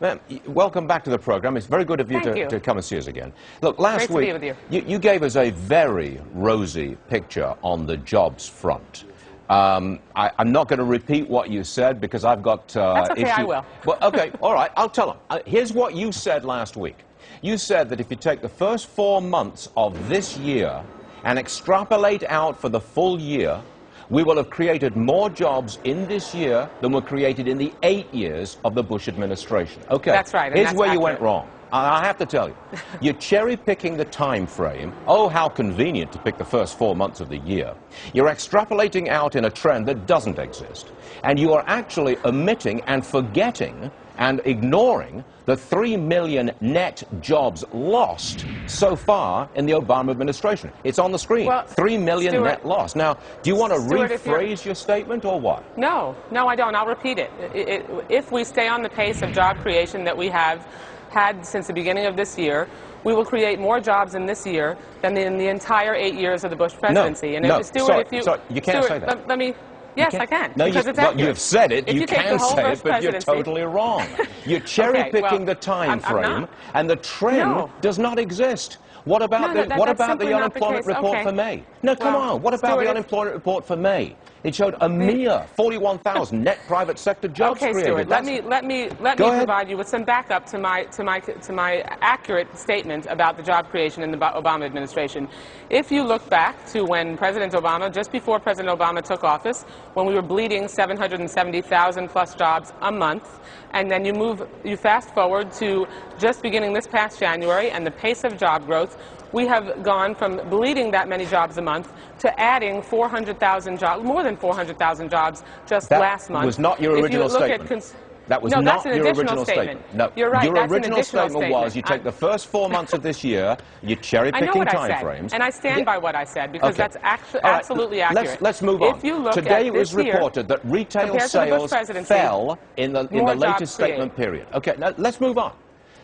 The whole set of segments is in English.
Ma'am, welcome back to the program. It's very good of you to come and see us again. Look, last week, Great to be with you gave us a very rosy picture on the jobs front. I'm not going to repeat what you said because I've got That's okay, I will. Well, okay, all right, I'll tell them. Here's what you said last week. You said that if you take the first 4 months of this year and extrapolate out for the full year, we will have created more jobs in this year than were created in the 8 years of the Bush administration. Okay. That's right. Here's where you went wrong. I have to tell you. You're cherry-picking the time frame. Oh, how convenient to pick the first 4 months of the year. You're extrapolating out in a trend that doesn't exist. And you are actually omitting and forgetting and ignoring the 3 million net jobs lost so far in the Obama administration. It's on the screen. Well, 3 million Stuart, net lost. Now, do you want to Stuart, rephrase your statement or what? No, I don't. I'll repeat it. If we stay on the pace of job creation that we have had since the beginning of this year, we will create more jobs in this year than in the entire 8 years of the Bush presidency. Stuart, you can't say that. Let me... Yes, I can. No, because it's accurate. you've said it. If you can say it, but you're totally wrong. You're cherry-picking the time frame, and the trend does not exist. What about the unemployment report for May? No, come on. What about the unemployment report for May? It showed a mere 41,000 net private sector jobs created. Okay, Stuart, let me provide you with some backup to my accurate statement about the job creation in the Obama administration. If you look back to when President Obama, just before President Obama took office, when we were bleeding 770,000 plus jobs a month, and then you fast forward to just beginning this past January and the pace of job growth, we have gone from bleeding that many jobs a month to adding 400,000 jobs, more than 400,000 jobs just last month. That was not your original statement. That was not your original statement. No, you're right. Your original statement was you take the first 4 months of this year, you're cherry-picking time frames. And I stand by what I said because that's absolutely accurate. Let's move on. If you look Today it was reported that retail sales fell in the latest statement period. Okay, now let's move on.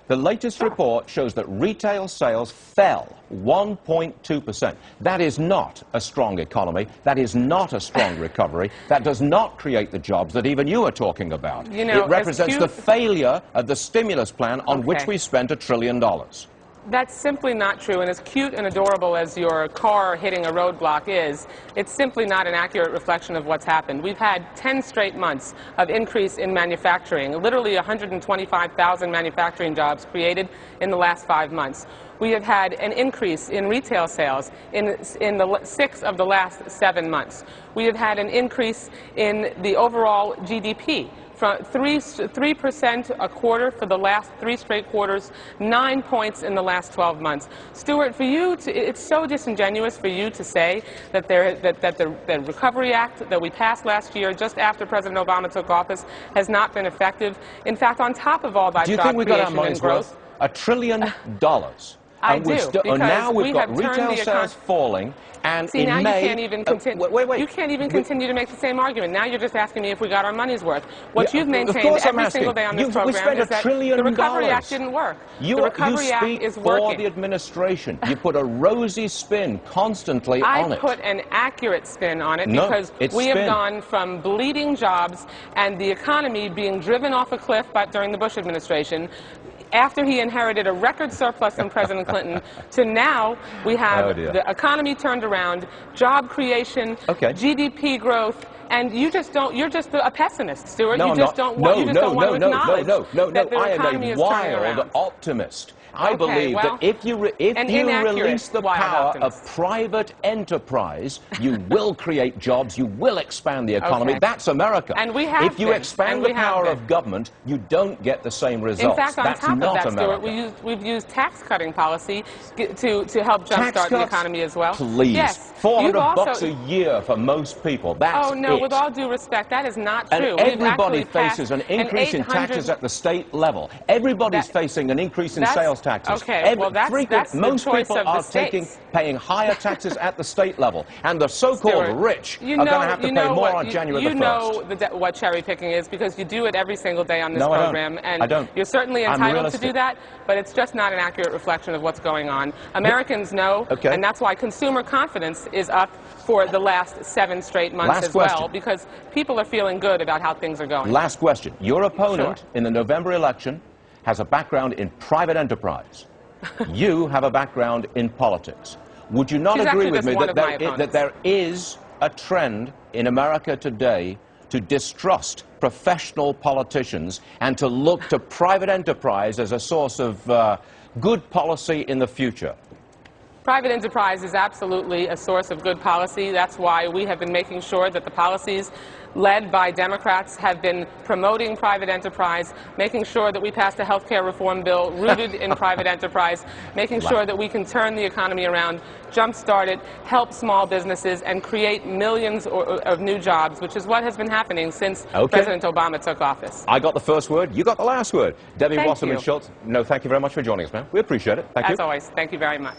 The latest report shows that retail sales fell 1.2%. That is not a strong economy. That is not a strong recovery. That does not create the jobs that even you are talking about. You know, it represents the failure of the stimulus plan on which we spent $1 trillion. That's simply not true, and as cute and adorable as your car hitting a roadblock is, it's simply not an accurate reflection of what's happened. We've had 10 straight months of increase in manufacturing, literally 125,000 manufacturing jobs created in the last 5 months. We have had an increase in retail sales in the 6 of the last 7 months. We have had an increase in the overall GDP. From 3% a quarter for the last 3 straight quarters, 9 points in the last 12 months. Stuart, for you, it's so disingenuous for you to say that the Recovery Act that we passed last year, just after President Obama took office, has not been effective. In fact, on top of all that job creation and growth, $1 trillion. I do, because now we've got have turned retail sales falling, and See, in now May... you can't even continue. You can't even continue to make the same argument. Now you're just asking me if we got our money's worth. What you've maintained every single day on this program is that the Recovery Act didn't work. The Recovery Act is working. For the administration. You put a rosy spin constantly on it. I put an accurate spin on it because we have gone from bleeding jobs and the economy being driven off a cliff during the Bush administration, after he inherited a record surplus from President Clinton, to now we have the economy turned around, job creation, GDP growth, and you're just a pessimist, Stuart. You just don't want to acknowledge that the economy is turning around. I am a wild optimist. I believe that if you release the power of private enterprise, you will create jobs, you will expand the economy. That's America. And we have If you expand the power of government, you don't get the same results. In fact, on top of that, Stuart, we've used tax-cutting policy to help jumpstart the economy as well. Please. Yes. $400 a year for most people. That's Oh, no, with all due respect, that is not true. And everybody faces an increase in taxes at the state level. Everybody's facing an increase in sales taxes. Okay, well, that's most the choice people of are the paying higher taxes at the state level, and the so-called rich are going to have to pay more on January the 1st. You know what cherry picking is because you do it every single day on this program, and I don't. You're certainly entitled to do that, but it's just not an accurate reflection of what's going on. Americans know, and that's why consumer confidence is up for the last 7 straight months as well, because people are feeling good about how things are going. Last question. Your opponent in the November election has a background in private enterprise. You have a background in politics. Would you not agree with me that there is a trend in America today to distrust professional politicians and to look to private enterprise as a source of good policy in the future? Private enterprise is absolutely a source of good policy. That's why we have been making sure that the policies led by Democrats have been promoting private enterprise, making sure that we passed a health care reform bill rooted in private enterprise, making sure that we can turn the economy around, jumpstart it, help small businesses, and create millions of new jobs, which is what has been happening since President Obama took office. I got the first word. You got the last word. Debbie Wasserman Schultz. No, thank you very much for joining us, ma'am. We appreciate it. Thank you. As always, thank you very much.